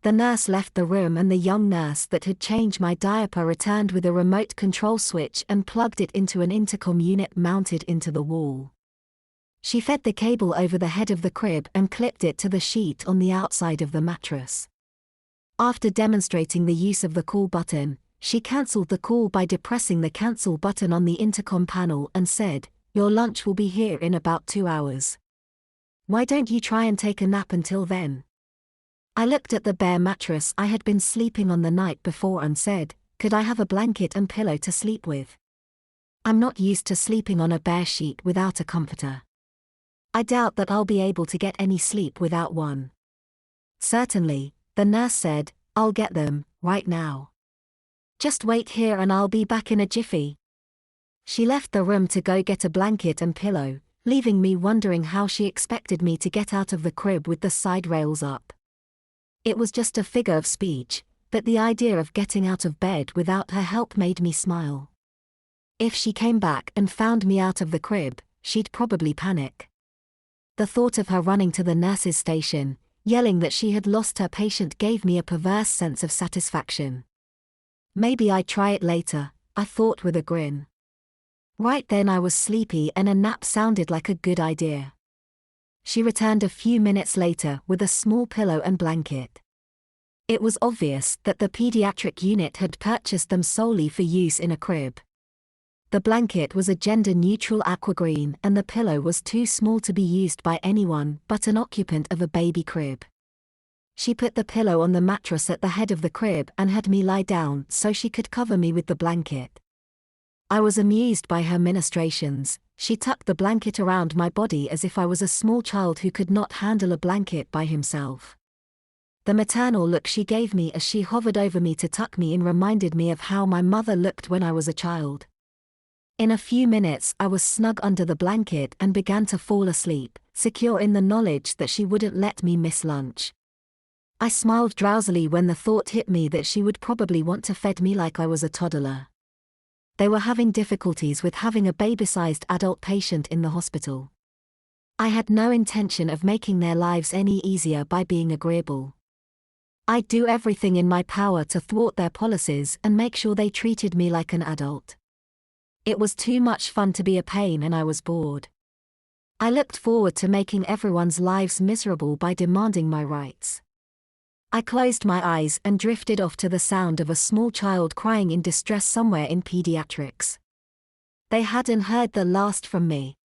The nurse left the room and the young nurse that had changed my diaper returned with a remote control switch and plugged it into an intercom unit mounted into the wall. She fed the cable over the head of the crib and clipped it to the sheet on the outside of the mattress. After demonstrating the use of the call button, she cancelled the call by depressing the cancel button on the intercom panel and said, "Your lunch will be here in about 2 hours. Why don't you try and take a nap until then?" I looked at the bare mattress I had been sleeping on the night before and said, "Could I have a blanket and pillow to sleep with? I'm not used to sleeping on a bare sheet without a comforter. I doubt that I'll be able to get any sleep without one." "Certainly," the nurse said, "I'll get them, right now. Just wait here and I'll be back in a jiffy." She left the room to go get a blanket and pillow, leaving me wondering how she expected me to get out of the crib with the side rails up. It was just a figure of speech, but the idea of getting out of bed without her help made me smile. If she came back and found me out of the crib, she'd probably panic. The thought of her running to the nurse's station, yelling that she had lost her patient gave me a perverse sense of satisfaction. Maybe I'd try it later, I thought with a grin. Right then I was sleepy and a nap sounded like a good idea. She returned a few minutes later with a small pillow and blanket. It was obvious that the pediatric unit had purchased them solely for use in a crib. The blanket was a gender-neutral aqua green and the pillow was too small to be used by anyone but an occupant of a baby crib. She put the pillow on the mattress at the head of the crib and had me lie down so she could cover me with the blanket. I was amused by her ministrations. She tucked the blanket around my body as if I was a small child who could not handle a blanket by himself. The maternal look she gave me as she hovered over me to tuck me in reminded me of how my mother looked when I was a child. In a few minutes I was snug under the blanket and began to fall asleep, secure in the knowledge that she wouldn't let me miss lunch. I smiled drowsily when the thought hit me that she would probably want to feed me like I was a toddler. They were having difficulties with having a baby-sized adult patient in the hospital. I had no intention of making their lives any easier by being agreeable. I'd do everything in my power to thwart their policies and make sure they treated me like an adult. It was too much fun to be a pain and I was bored. I looked forward to making everyone's lives miserable by demanding my rights. I closed my eyes and drifted off to the sound of a small child crying in distress somewhere in pediatrics. They hadn't heard the last from me.